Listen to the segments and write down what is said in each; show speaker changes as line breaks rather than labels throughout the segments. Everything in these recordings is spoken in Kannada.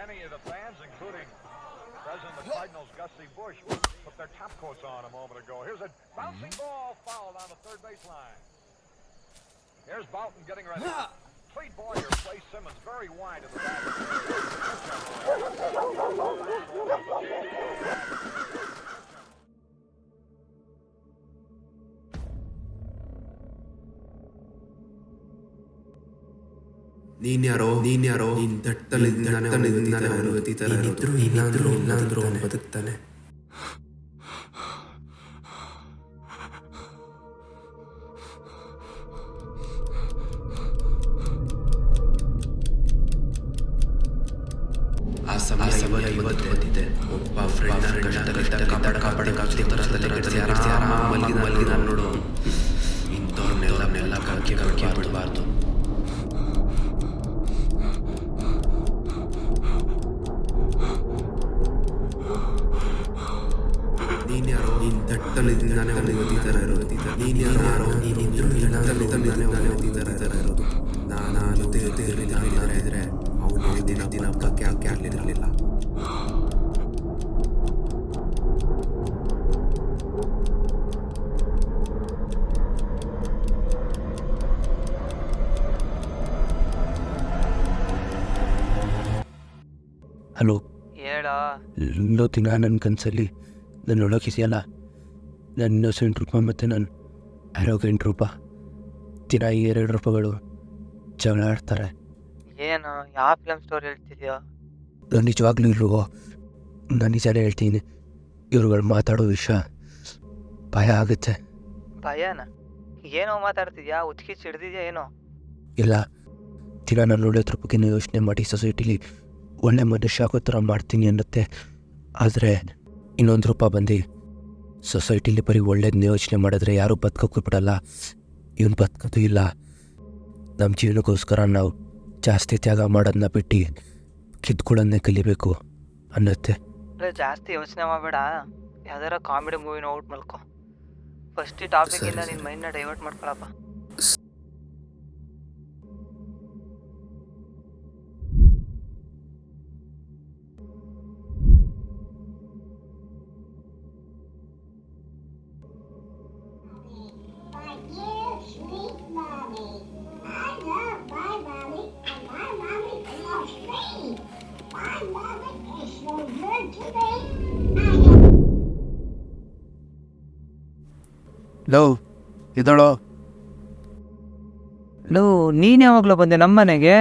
Many of the fans, including President of the Cardinals, Gussie Busch, put their top coats on a moment ago. Here's a bouncing ball fouled on the third baseline. Here's Boughton getting ready. Clete Boyer plays Simmons very wide at the back.
ನೀನ್ಯಾರೋ ನಿನ್ ದಟ್ಟತನದಿಂದಾನೆ ಅತೀತರ ಇಲ್ಲಾಂದ್ರೂ ಅವನು ಬದುಕ್ತಾನೆ. ಆ ಸಮಯ ಇವತ್ತು ಬಂದಿದೆ. ಒಬ್ಬ ಫ್ರೆಂಡ್ ಕಷ್ಟದಲ್ಲಿ ಕಾಪಾಡಕ್ಕಾಗ್ತಿ ಮಲಗಿದ ನೋಡು. ಇಂಥವ್ರನ್ನೆಲ್ಲ ಕಕ್ಕೆ ಬಿಡಬಾರ್ದು. ನೀನ್ಯಾರೋ ನಿನ್ ದಟ್ಟತನದಿಂದಾನೆ ಅವನಿಗೆ ಅತೀತರ ಇರೋದು. ನೀನ್ಯಾರೋ ನೀನಿದ್ರು ಇಲ್ಲಾಂದ್ರೆ ಇರೋದು. ನಾನು ಜೊತೆ ಇದ್ರೆ ಅವನು ದಿನ ಕಕ್ಕೆ ಆಗ್ಲಿರಲಿಲ್ಲ.
ಹಲೋ
ಹೇಳ.
ಎಲ್ಲೋ ದಿನ ನನ್ನ ಕನಸಲ್ಲಿ ನಾನು ಒಳಗಿದೆಯಲ್ಲ, ನನ್ನ ಇನ್ನೊಸೆಂಟ್ ರೂಪ ಮತ್ತು ನಾನು ಆರೋಗ್ಯಂಟ್ ರೂಪ ದಿನ ಈ 2 ರೂಪಗಳು ಜಗಳ ಆಡ್ತಾರೆ.
ಏನು ಯಾವ ಫಿಲಮ್ ಸ್ಟೋರಿ ಹೇಳ್ತಿದ್ಯಾ?
ನಾನು ನಿಜವಾಗ್ಲೂ ಇಲ್ವೋ, ನಾನು ನಿಜಾನೇ ಹೇಳ್ತೀನಿ. ಇವ್ರುಗಳು ಮಾತಾಡೋ ವಿಷಯ ಭಯ ಆಗುತ್ತೆ.
ಭಯನಾ? ಏನೋ ಮಾತಾಡ್ತಿದ್ಯಾ? ಉತ್ಕಿಚ್ ಹಿಡ್ದಿದ್ಯಾ ಏನೋ?
ಇಲ್ಲ, ದಿನ ನಾನು ಒಳ್ಳೆ ರೂಪಕ್ಕಿಂತ ಯೋಚನೆ ಮಾಡಿ ಸೊಸೈಟಿಲಿ ಒಳ್ಳೆ ಮನುಷ್ಯ ಆಗೋ ಥರ ಮಾಡ್ತೀನಿ ಅನ್ನತ್ತೆ. ಆದರೆ ಇನ್ನೊಂದು ರೂಪ ಬಂದು ಸೊಸೈಟಿಲಿ ಬರೀ ಒಳ್ಳೇದನ್ನ ಯೋಚನೆ ಮಾಡಿದ್ರೆ ಯಾರೂ ಬದುಕೋಕ್ಕೂ ಬಿಡಲ್ಲ. ಇವನು ಬದುಕೋದು ಇಲ್ಲ. ನಮ್ಮ ಜೀವನಕ್ಕೋಸ್ಕರ ನಾವು ಜಾಸ್ತಿ ತ್ಯಾಗ ಮಾಡೋದನ್ನ ಬಿಟ್ಟು ಕಿತ್ಕೊಳ್ಳೋದನ್ನೇ ಕಲಿಬೇಕು ಅನ್ನತ್ತೆ.
ಜಾಸ್ತಿ ಯೋಚನೆ ಮಾಡಬೇಡ, ಯಾವ್ದಾರ ಕಾಮಿಡಿ ಮೂವಿ ನೋಟ್ ಮಲ್ಕೊ. ಫಸ್ಟ್ ಟಾಪಿಕ್ ಇಂದ ನಿನ್ನ ಮೈಂಡ್ನ ಡೈವರ್ಟ್ ಮಾಡ್ಕೊಳಪ್ಪ.
ಲವ್ ಇದಳೋ.
ನೀನು ಯಾವಾಗಲೂ ಬಂದೆ ನಮ್ಮ ಮನೆಗೆ?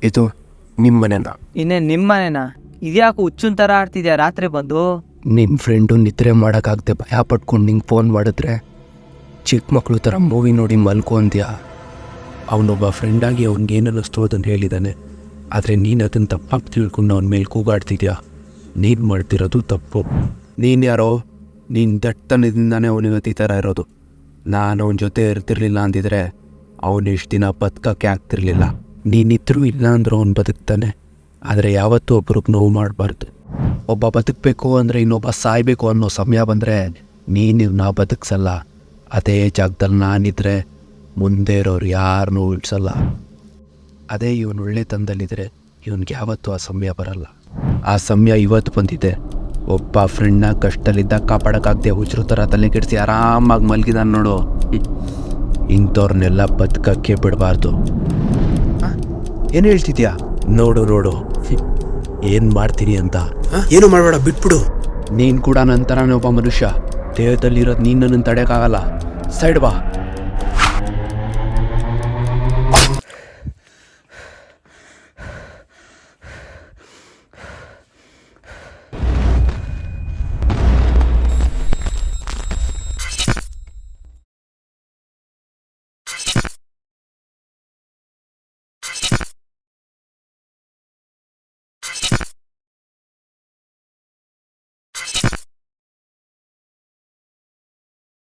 ಇದು ನಿಮ್ಮ ಮನೆನ?
ಇನ್ನೇನು ನಿಮ್ಮ ಮನೆನಾ? ಇದ್ಯಾಕೆ ಹುಚ್ಚುನ್ ಥರ ಆಡ್ತಿದ್ಯಾ ರಾತ್ರಿ ಬಂದು?
ನಿಮ್ಮ ಫ್ರೆಂಡು ನಿದ್ರೆ ಮಾಡೋಕ್ಕಾಗದೆ ಭಯ ಪಟ್ಕೊಂಡು ನಿಂಗೆ ಫೋನ್ ಮಾಡಿದ್ರೆ ಚಿಕ್ಕ ಮಕ್ಕಳು ಥರ ಮೂವಿ ನೋಡಿ ಮಲ್ಕೊ ಅಂದ್ಯಾ. ಅವನೊಬ್ಬ ಫ್ರೆಂಡಾಗಿ ಅವ್ನಿಗೇನನ್ನಿಸ್ತು ಅದನ್ನು ಹೇಳಿದ್ದಾನೆ. ಆದರೆ ನೀನು ಅದನ್ನು ತಪ್ಪಾಗಿ ತಿಳ್ಕೊಂಡು ಅವನ ಮೇಲೆ ಕೂಗಾಡ್ತಿದ್ಯಾ. ನೀನು ಮಾಡ್ತಿರೋದು ತಪ್ಪು. ನೀನು ಯಾರೋ ನೀನು ದಟ್ಟತನದಿಂದಾನೆ ಅವನಿಗೆ ಅತೀತರ ಇರೋದು. ನಾನು ಅವನ ಜೊತೆ ಇರ್ತಿರ್ಲಿಲ್ಲ ಅಂದಿದ್ರೆ ಅವನು ಇಷ್ಟು ದಿನ ಬದುಕಕ್ಕೆ ಆಗ್ತಿರ್ಲಿಲ್ಲ. ನೀನಿದ್ರೂ ಇಲ್ಲ ಅಂದರೂ ಅವ್ನು ಬದುಕ್ತಾನೆ. ಆದರೆ ಯಾವತ್ತೂ ಒಬ್ರಿಗೆ ನೋವು ಮಾಡಬಾರ್ದು. ಒಬ್ಬ ಬದುಕಬೇಕು ಅಂದರೆ ಇನ್ನೊಬ್ಬ ಸಾಯಬೇಕು ಅನ್ನೋ ಸಮಯ ಬಂದರೆ ನೀನು ಬದುಕ್ಸಲ್ಲ. ಅದೇ ಜಾಗದಲ್ಲಿ ನಾನಿದ್ರೆ ಮುಂದೆ ಇರೋರು ಯಾರನ್ನೂ ಉಳಿಸಲ್ಲ. ಅದೇ ಇವನು ಒಳ್ಳೆತನದಲ್ಲಿದ್ದರೆ ಇವನಿಗೆ ಯಾವತ್ತೂ ಆ ಸಮಯ ಬರಲ್ಲ. ಆ ಸಮಯ ಇವತ್ತು ಬಂದಿದೆ. ಒಬ್ಬ ಫ್ರೆಂಡ್ನ ಕಷ್ಟದಲ್ಲಿದ್ದ ಕಾಪಾಡೋಕ್ಕಾಗದೆ ಹುಚ್ಚರು ಥರ ತಲೆ ಕೆಡಿಸಿ ಆರಾಮಾಗಿ ಮಲಗಿದಾನೆ ನೋಡು. ಇಂಥವ್ರನ್ನೆಲ್ಲ ಬದುಕಕ್ಕೆ ಬಿಡಬಾರ್ದು. ಏನು ಹೇಳ್ತಿದ್ಯಾ? ನೋಡು ಏನು ಮಾಡ್ತೀನಿ ಅಂತ.
ಏನು ಮಾಡಬೇಡ, ಬಿಟ್ಬಿಡು.
ನೀನು ಕೂಡ ನನ್ನ ಥರನೇ ಒಬ್ಬ ಮನುಷ್ಯ. ದೇಹದಲ್ಲಿರೋದು ನೀನು ನನ್ನ ತಡೆಯೋಕ್ಕಾಗಲ್ಲ. ಸೈಡ್ ಬಾ.